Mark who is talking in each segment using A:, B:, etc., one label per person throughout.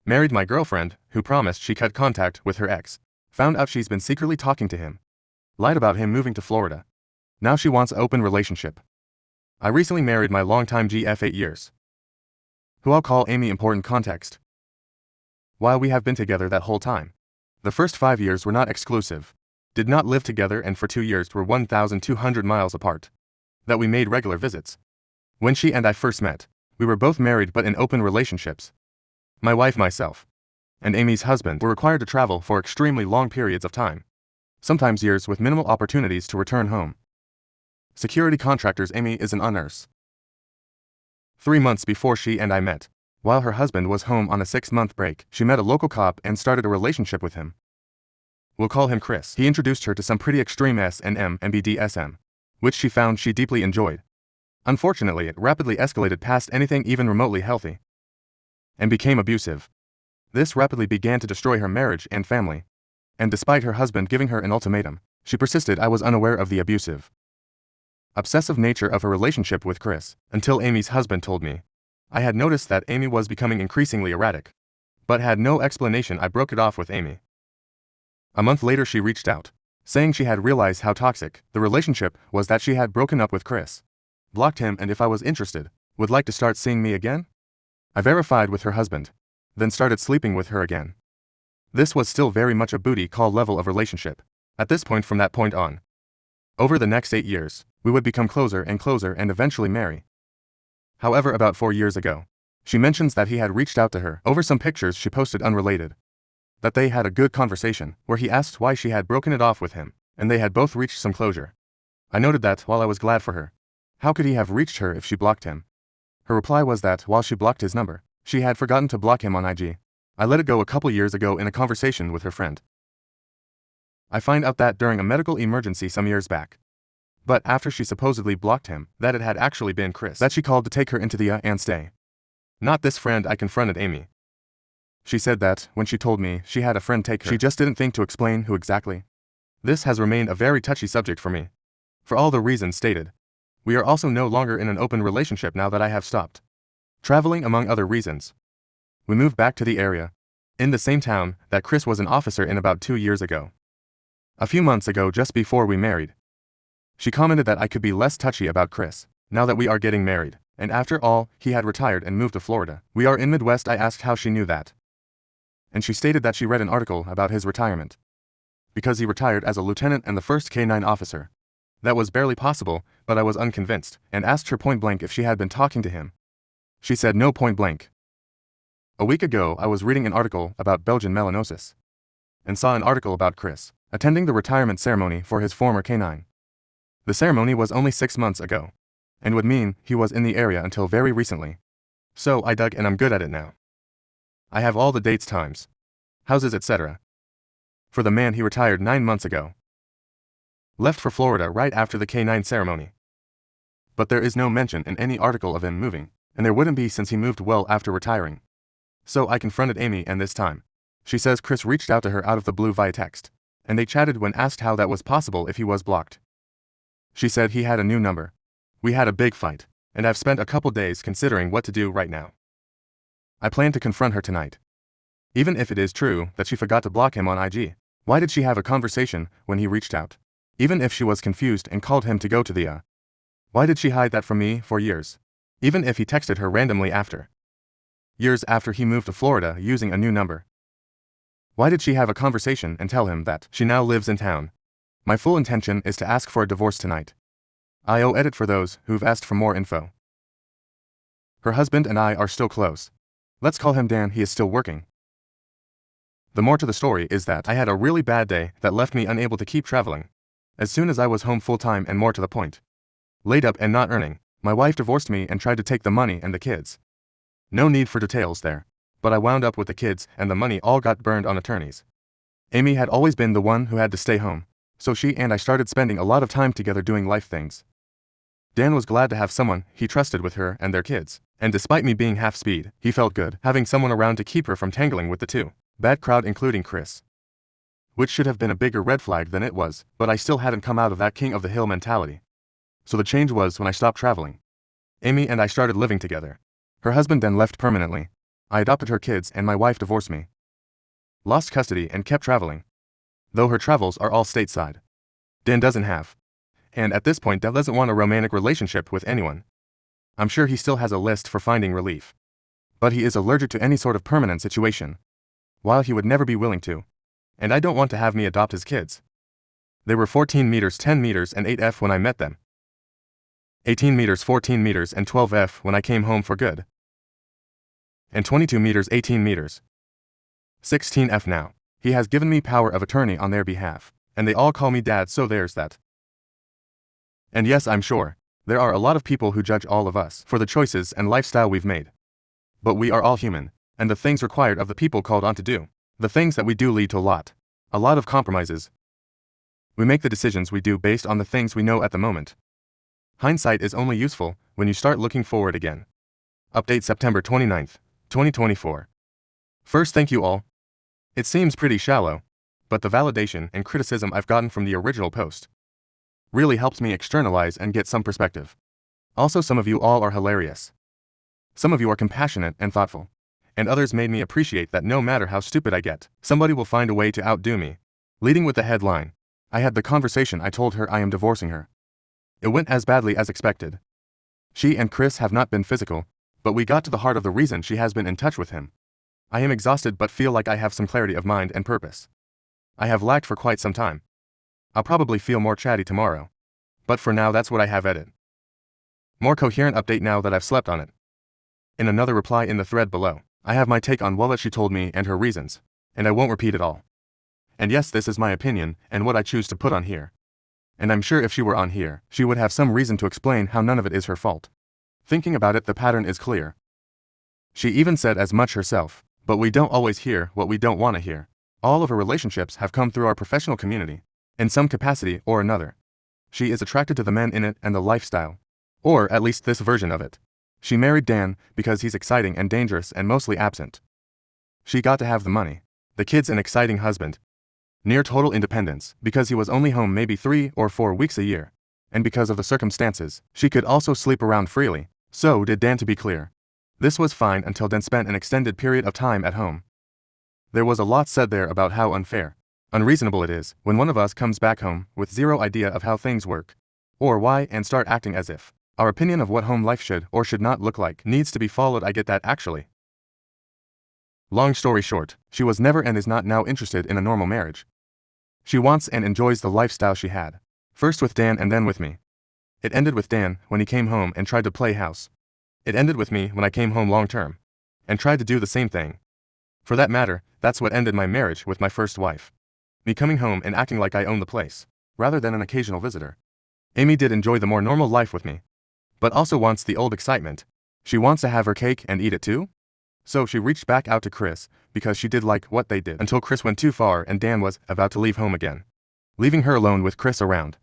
A: Married my girlfriend, who promised she cut contact with her ex. Found out she's been secretly talking to him. Lied about him moving to Florida. Now she wants open relationship. I recently married my longtime GF 8 years, who I'll call Amy. Important context. While we have been together that whole time, the first 5 years were not exclusive. Did not live together, and for 2 years were 1,200 miles apart. That we made regular visits. When she and I first met, we were both married but in open relationships. My wife, myself, and Amy's husband were required to travel for extremely long periods of time, sometimes years, with minimal opportunities to return home. Security contractors. Amy is an nurse. 3 months before she and I met, while her husband was home on a 6-month break, she met a local cop and started a relationship with him. We'll call him Chris. He introduced her to some pretty extreme S&M and BDSM, which she found she deeply enjoyed. Unfortunately, it rapidly escalated past anything even remotely healthy and became abusive. This rapidly began to destroy her marriage and family. And despite her husband giving her an ultimatum, she persisted. I was unaware of the abusive, obsessive nature of her relationship with Chris until Amy's husband told me. I had noticed that Amy was becoming increasingly erratic, but had no explanation. I broke it off with Amy. A month later she reached out, saying she had realized how toxic the relationship was, that she had broken up with Chris, blocked him, and if I was interested, would like to start seeing me again. I verified with her husband, then started sleeping with her again. This was still very much a booty call level of relationship. At this point, from that point on, over the next 8 years, we would become closer and closer and eventually marry. However, about 4 years ago, she mentions that he had reached out to her over some pictures she posted unrelated. That they had a good conversation, where he asked why she had broken it off with him, and they had both reached some closure. I noted that while I was glad for her. How could he have reached her if she blocked him? Her reply was that while she blocked his number, she had forgotten to block him on IG. I let it go a couple years ago in a conversation with her friend. I find out that during a medical emergency some years back, but after she supposedly blocked him, that it had actually been Chris that she called to take her into the and stay. Not this friend. I confronted Amy. She said that when she told me she had a friend take her, she just didn't think to explain who exactly. This has remained a very touchy subject for me. For all the reasons stated. We are also no longer in an open relationship now that I have stopped traveling, among other reasons. We moved back to the area, in the same town that Chris was an officer in, about 2 years ago. A few months ago, just before we married, she commented that I could be less touchy about Chris, now that we are getting married, and after all, he had retired and moved to Florida. We are in Midwest. I asked how she knew that, and she stated that she read an article about his retirement. Because he retired as a lieutenant and the first K-9 officer. That was barely possible, but I was unconvinced, and asked her point blank if she had been talking to him. She said no, point blank. A week ago I was reading an article about Belgian melanosis, and saw an article about Chris attending the retirement ceremony for his former K-9. The ceremony was only 6 months ago, and would mean he was in the area until very recently. So I dug, and I'm good at it now. I have all the dates, times, houses, etc. For the man. He retired 9 months ago. Left for Florida right after the K-9 ceremony. But there is no mention in any article of him moving, and there wouldn't be since he moved well after retiring. So I confronted Amy, and this time, she says Chris reached out to her out of the blue via text, and they chatted. When asked how that was possible if he was blocked, she said he had a new number. We had a big fight, and I've spent a couple days considering what to do right now. I plan to confront her tonight. Even if it is true that she forgot to block him on IG, why did she have a conversation when he reached out? Even if she was confused and called him to go to the why did she hide that from me for years? Even if he texted her randomly after years after he moved to Florida using a new number, why did she have a conversation and tell him that she now lives in town? My full intention is to ask for a divorce tonight. IO edit for those who've asked for more info. Her husband and I are still close. Let's call him Dan. He is still working. The more to the story is that I had a really bad day that left me unable to keep traveling. As soon as I was home full-time, and more to the point, laid up and not earning, my wife divorced me and tried to take the money and the kids. No need for details there, but I wound up with the kids, and the money all got burned on attorneys. Amy had always been the one who had to stay home, so she and I started spending a lot of time together doing life things. Dan was glad to have someone he trusted with her and their kids, and despite me being half speed, he felt good having someone around to keep her from tangling with the too bad crowd, including Chris. Which should have been a bigger red flag than it was, but I still hadn't come out of that king of the hill mentality. So the change was when I stopped traveling. Amy and I started living together. Her husband then left permanently. I adopted her kids and my wife divorced me. Lost custody and kept traveling. Though her travels are all stateside. Dan doesn't have. And at this point, Dev doesn't want a romantic relationship with anyone. I'm sure he still has a list for finding relief. But he is allergic to any sort of permanent situation. While he would never be willing to. And I don't want to have me adopt his kids. They were 14 meters, 10 meters, and 8F when I met them. 18 meters, 14 meters, and 12F when I came home for good. And 22 meters, 18 meters. 16F now. He has given me power of attorney on their behalf, and they all call me dad, so there's that. And yes, I'm sure, there are a lot of people who judge all of us for the choices and lifestyle we've made. But we are all human, and the things required of the people called on to do, the things that we do lead to a lot of compromises. We make the decisions we do based on the things we know at the moment. Hindsight is only useful when you start looking forward again. Update September 29th, 2024. First, thank you all. It seems pretty shallow, but the validation and criticism I've gotten from the original post really helps me externalize and get some perspective. Also, some of you all are hilarious. Some of you are compassionate and thoughtful, and others made me appreciate that no matter how stupid I get, somebody will find a way to outdo me. Leading with the headline, I had the conversation. I told her I am divorcing her. It went as badly as expected. She and Chris have not been physical, but we got to the heart of the reason she has been in touch with him. I am exhausted but feel like I have some clarity of mind and purpose. I have lacked for quite some time. I'll probably feel more chatty tomorrow. But for now, that's what I have at it. More coherent update now that I've slept on it. In another reply in the thread below, I have my take on what she told me and her reasons, and I won't repeat it all. And yes, this is my opinion and what I choose to put on here. And I'm sure if she were on here, she would have some reason to explain how none of it is her fault. Thinking about it, the pattern is clear. She even said as much herself, but we don't always hear what we don't want to hear. All of her relationships have come through our professional community, in some capacity or another. She is attracted to the men in it and the lifestyle. Or at least this version of it. She married Dan because he's exciting and dangerous and mostly absent. She got to have the money, the kids, an exciting husband. Near total independence because he was only home maybe 3 or 4 weeks a year. And because of the circumstances, she could also sleep around freely. So did Dan, to be clear. This was fine until Dan spent an extended period of time at home. There was a lot said there about how unfair, unreasonable it is when one of us comes back home with zero idea of how things work, or why, and start acting as if our opinion of what home life should or should not look like needs to be followed. I get that, actually. Long story short, she was never and is not now interested in a normal marriage. She wants and enjoys the lifestyle she had, first with Dan and then with me. It ended with Dan when he came home and tried to play house. It ended with me when I came home long term and tried to do the same thing. For that matter, that's what ended my marriage with my first wife. Me coming home and acting like I own the place, rather than an occasional visitor. Amy did enjoy the more normal life with me, but also wants the old excitement. She wants to have her cake and eat it too? So she reached back out to Chris because she did like what they did until Chris went too far and Dan was about to leave home again, leaving her alone with Chris around.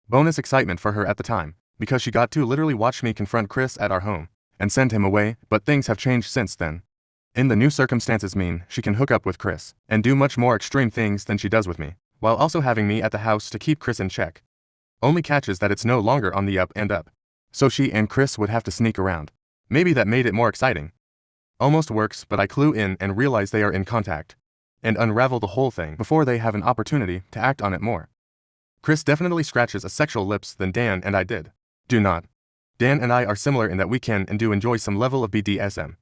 A: Bonus excitement for her at the time, because she got to literally watch me confront Chris at our home and send him away, but things have changed since then. In the new circumstances mean she can hook up with Chris and do much more extreme things than she does with me, while also having me at the house to keep Chris in check. Only catch is that it's no longer on the up and up. So she and Chris would have to sneak around. Maybe that made it more exciting. Almost works, but I clue in and realize they are in contact and unravel the whole thing before they have an opportunity to act on it more. Chris definitely scratches a sexual lips than Dan and I did. Do not. Dan and I are similar in that we can and do enjoy some level of BDSM,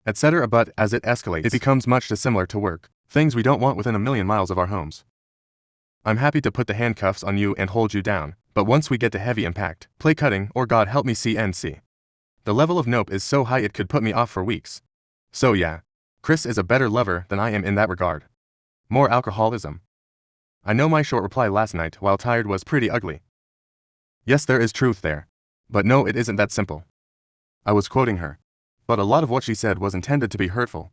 A: etc., but as it escalates, it becomes much too similar to work, things we don't want within a million miles of our homes. I'm happy to put the handcuffs on you and hold you down, but once we get to heavy impact, play cutting, or God help me CNC. The level of nope is so high it could put me off for weeks. So yeah, Chris is a better lover than I am in that regard. More alcoholism. I know my short reply last night while tired was pretty ugly. Yes, there is truth there. But no, it isn't that simple. I was quoting her. But a lot of what she said was intended to be hurtful.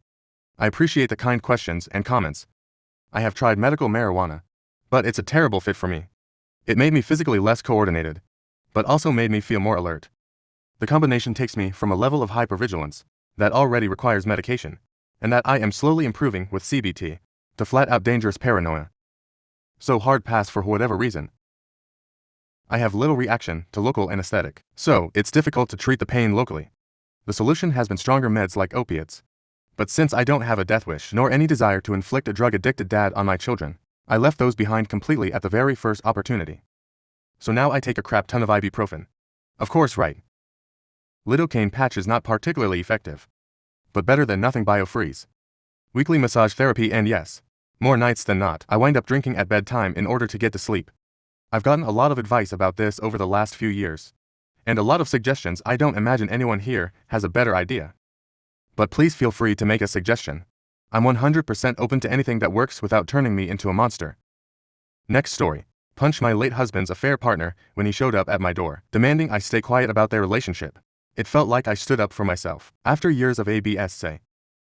A: I appreciate the kind questions and comments. I have tried medical marijuana, but it's a terrible fit for me. It made me physically less coordinated, but also made me feel more alert. The combination takes me from a level of hypervigilance that already requires medication, and that I am slowly improving with CBT, to flat-out dangerous paranoia. So hard pass for whatever reason. I have little reaction to local anesthetic, so it's difficult to treat the pain locally. The solution has been stronger meds like opiates, But since I don't have a death wish nor any desire to inflict a drug-addicted dad on my children, I left those behind completely at the very first opportunity. So now I take a crap ton of ibuprofen. Of course, right. Lidocaine patch is not particularly effective, but better than nothing. Biofreeze. Weekly massage therapy, and yes, more nights than not, I wind up drinking at bedtime in order to get to sleep. I've gotten a lot of advice about this over the last few years, and a lot of suggestions. I don't imagine anyone here has a better idea. But please feel free to make a suggestion. I'm 100% open to anything that works without turning me into a monster. Next story. Punched my late husband's affair partner when he showed up at my door, demanding I stay quiet about their relationship. It felt like I stood up for myself. After years of ABS,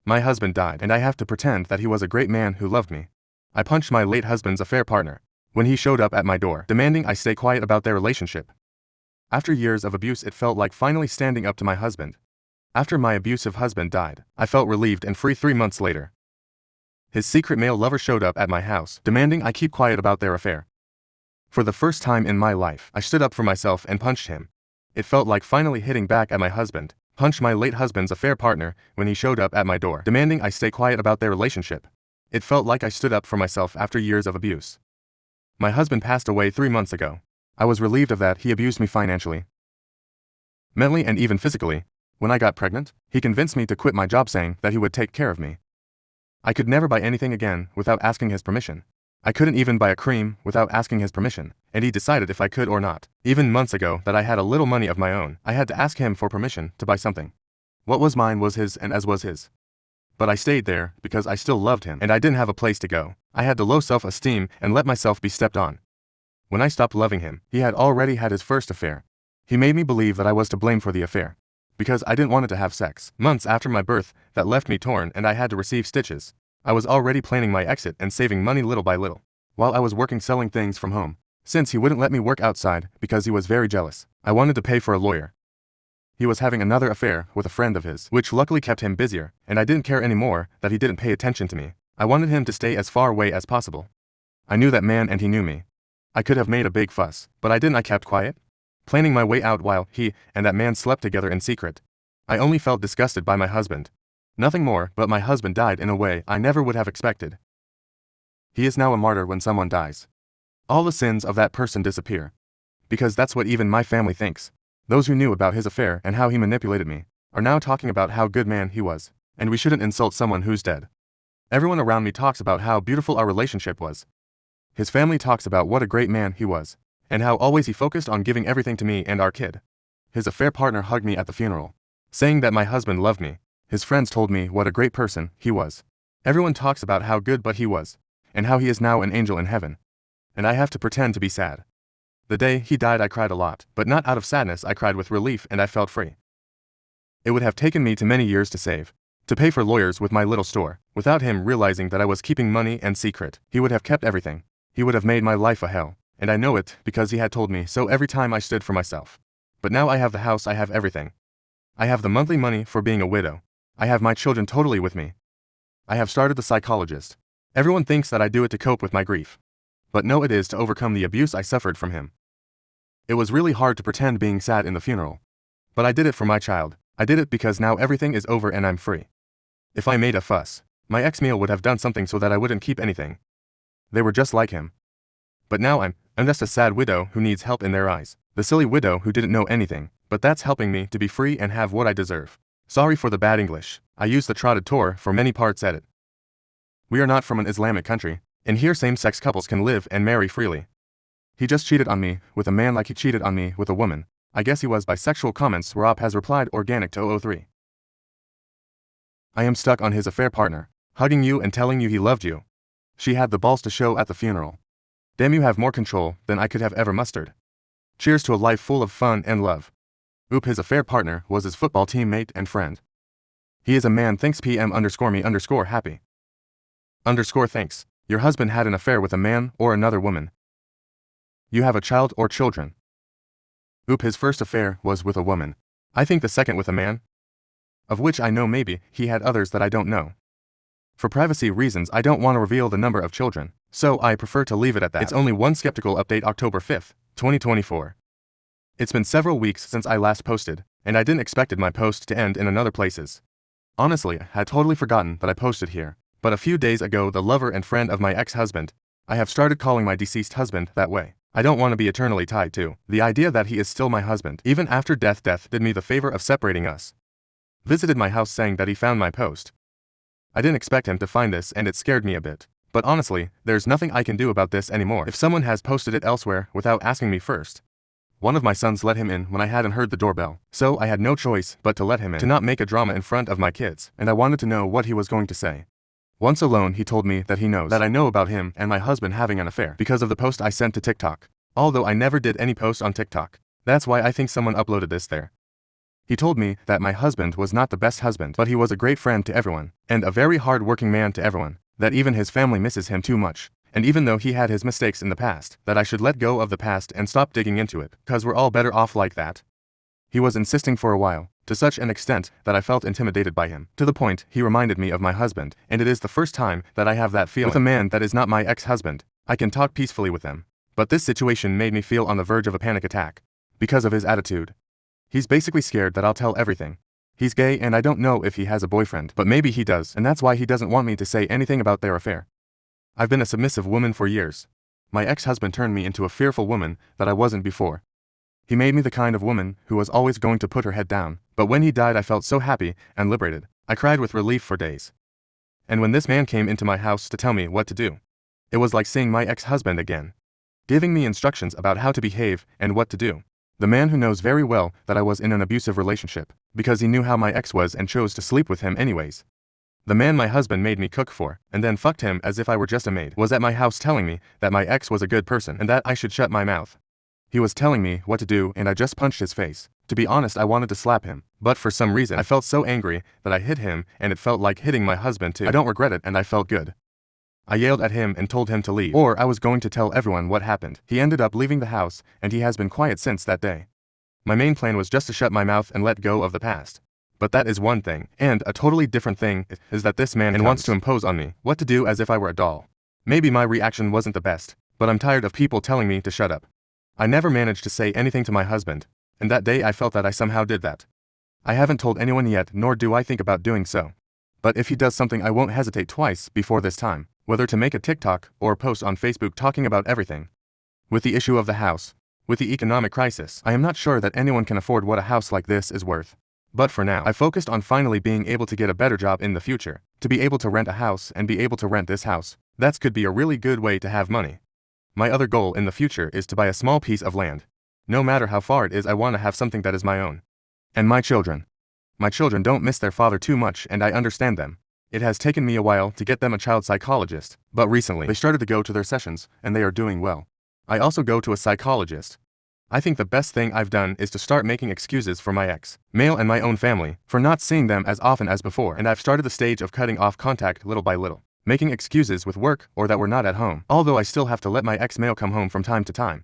A: my husband died and I have to pretend that he was a great man who loved me. I punched my late husband's affair partner when he showed up at my door, demanding I stay quiet about their relationship. After years of abuse, it felt like finally standing up to my husband. After my abusive husband died, I felt relieved and free. 3 months later, his secret male lover showed up at my house, demanding I keep quiet about their affair. For the first time in my life, I stood up for myself and punched him. It felt like finally hitting back at my husband. Punched my late husband's affair partner when he showed up at my door, demanding I stay quiet about their relationship. It felt like I stood up for myself after years of abuse. My husband passed away 3 months ago. I was relieved of that. He abused me financially, mentally, and even physically. When I got pregnant, he convinced me to quit my job, saying that he would take care of me. I could never buy anything again without asking his permission. I couldn't even buy a cream without asking his permission, and he decided if I could or not. Even months ago that I had a little money of my own, I had to ask him for permission to buy something. What was mine was his, and as was his. But I stayed there because I still loved him and I didn't have a place to go. I had the low self-esteem and let myself be stepped on. When I stopped loving him, he had already had his first affair. He made me believe that I was to blame for the affair, because I didn't want to have sex. Months after my birth, that left me torn and I had to receive stitches. I was already planning my exit and saving money little by little, while I was working selling things from home. Since he wouldn't let me work outside because he was very jealous, I wanted to pay for a lawyer. He was having another affair with a friend of his, which luckily kept him busier, and I didn't care anymore that he didn't pay attention to me. I wanted him to stay as far away as possible. I knew that man and he knew me. I could have made a big fuss, but I didn't. I kept quiet, planning my way out while he and that man slept together in secret. I only felt disgusted by my husband. Nothing more, but my husband died in a way I never would have expected. He is now a martyr. When someone dies, all the sins of that person disappear. Because that's what even my family thinks. Those who knew about his affair and how he manipulated me are now talking about how good man he was, and we shouldn't insult someone who's dead. Everyone around me talks about how beautiful our relationship was. His family talks about what a great man he was, and how always he focused on giving everything to me and our kid. His affair partner hugged me at the funeral, saying that my husband loved me. His friends told me what a great person he was. Everyone talks about how good but he was, and how he is now an angel in heaven. And I have to pretend to be sad. The day he died I cried a lot, but not out of sadness. I cried with relief and I felt free. It would have taken me too many years to save, to pay for lawyers with my little store. Without him realizing that I was keeping money and secret, he would have kept everything. He would have made my life a hell, and I know it because he had told me so every time I stood for myself. But now I have the house, I have everything. I have the monthly money for being a widow. I have my children totally with me. I have started the psychologist. Everyone thinks that I do it to cope with my grief. But no, it is to overcome the abuse I suffered from him. It was really hard to pretend being sad in the funeral. But I did it for my child. I did it because now everything is over and I'm free. If I made a fuss, my ex-male would have done something so that I wouldn't keep anything. They were just like him. But now I'm just a sad widow who needs help in their eyes. The silly widow who didn't know anything, but that's helping me to be free and have what I deserve. Sorry for the bad English. I use the trotted Torah for many parts at it. We are not from an Islamic country, and here same-sex couples can live and marry freely. He just cheated on me with a man like he cheated on me with a woman. I guess he was bisexual. Comments. Rob has replied organic to 003. I am stuck on his affair partner, hugging you and telling you he loved you. She had the balls to show at the funeral. Damn, you have more control than I could have ever mustered. Cheers to a life full of fun and love. Oop, his affair partner was his football teammate and friend. He is a man. Thanks PM_me_happy. Thanks. Your husband had an affair with a man or another woman. You have a child or children. Oop, his first affair was with a woman. I think the second with a man. Of which I know maybe he had others that I don't know. For privacy reasons I don't want to reveal the number of children, so I prefer to leave it at that. It's only one skeptical update. October 5th, 2024. It's been several weeks since I last posted, and I didn't expect my post to end in another places. Honestly, I had totally forgotten that I posted here. But a few days ago, the lover and friend of my ex-husband, I have started calling my deceased husband that way. I don't want to be eternally tied to the idea that he is still my husband. Even after death did me the favor of separating us. Visited my house saying that he found my post. I didn't expect him to find this and it scared me a bit. But honestly, there's nothing I can do about this anymore if someone has posted it elsewhere without asking me first. One of my sons let him in when I hadn't heard the doorbell, so I had no choice but to let him in to not make a drama in front of my kids, and I wanted to know what he was going to say. Once alone, he told me that he knows that I know about him and my husband having an affair because of the post I sent to TikTok. Although I never did any post on TikTok. That's why I think someone uploaded this there. He told me that my husband was not the best husband, but he was a great friend to everyone, and a very hard-working man to everyone, that even his family misses him too much, and even though he had his mistakes in the past, that I should let go of the past and stop digging into it, cause we're all better off like that. He was insisting for a while, to such an extent that I felt intimidated by him, to the point he reminded me of my husband, and it is the first time that I have that feeling. With a man that is not my ex-husband, I can talk peacefully with them. But this situation made me feel on the verge of a panic attack, because of his attitude. He's basically scared that I'll tell everything. He's gay and I don't know if he has a boyfriend, but maybe he does, and that's why he doesn't want me to say anything about their affair. I've been a submissive woman for years. My ex-husband turned me into a fearful woman that I wasn't before. He made me the kind of woman who was always going to put her head down, but when he died I felt so happy and liberated. I cried with relief for days. And when this man came into my house to tell me what to do, it was like seeing my ex-husband again, giving me instructions about how to behave and what to do. The man who knows very well that I was in an abusive relationship, because he knew how my ex was and chose to sleep with him anyways. The man my husband made me cook for, and then fucked him as if I were just a maid, was at my house telling me that my ex was a good person and that I should shut my mouth. He was telling me what to do and I just punched his face. To be honest, I wanted to slap him, but for some reason I felt so angry that I hit him and it felt like hitting my husband too. I don't regret it and I felt good. I yelled at him and told him to leave, or I was going to tell everyone what happened. He ended up leaving the house, and he has been quiet since that day. My main plan was just to shut my mouth and let go of the past. But that is one thing, and a totally different thing is that this man wants to impose on me what to do as if I were a doll. Maybe my reaction wasn't the best, but I'm tired of people telling me to shut up. I never managed to say anything to my husband, and that day I felt that I somehow did that. I haven't told anyone yet, nor do I think about doing so. But if he does something, I won't hesitate twice before this time, whether to make a TikTok or post on Facebook talking about everything. With the issue of the house, with the economic crisis, I am not sure that anyone can afford what a house like this is worth. But for now, I focused on finally being able to get a better job in the future, to be able to rent a house and be able to rent this house. That could be a really good way to have money. My other goal in the future is to buy a small piece of land. No matter how far it is, I want to have something that is my own. And my children. My children don't miss their father too much and I understand them. It has taken me a while to get them a child psychologist, but recently they started to go to their sessions and they are doing well. I also go to a psychologist. I think the best thing I've done is to start making excuses for my ex, male and my own family, for not seeing them as often as before, and I've started the stage of cutting off contact little by little, making excuses with work or that we're not at home, although I still have to let my ex-male come home from time to time.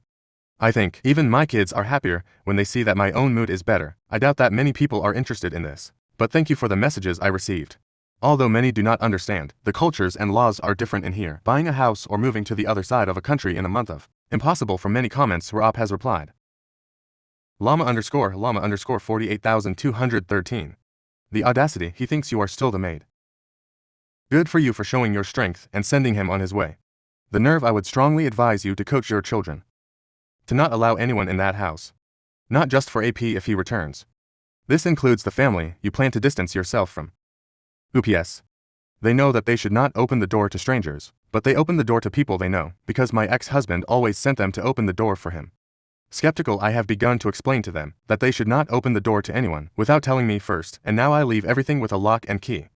A: I think even my kids are happier when they see that my own mood is better. I doubt that many people are interested in this, but thank you for the messages I received. Although many do not understand, the cultures and laws are different in here. Buying a house or moving to the other side of a country in a month of impossible from many comments Rob has replied. Llama 48,213. The audacity, he thinks you are still the maid. Good for you for showing your strength and sending him on his way. The nerve. I would strongly advise you to coach your children. To not allow anyone in that house. Not just for AP if he returns. This includes the family you plan to distance yourself from. UPS. They know that they should not open the door to strangers, but they open the door to people they know, because my ex-husband always sent them to open the door for him. Skeptical, I have begun to explain to them that they should not open the door to anyone without telling me first, and now I leave everything with a lock and key.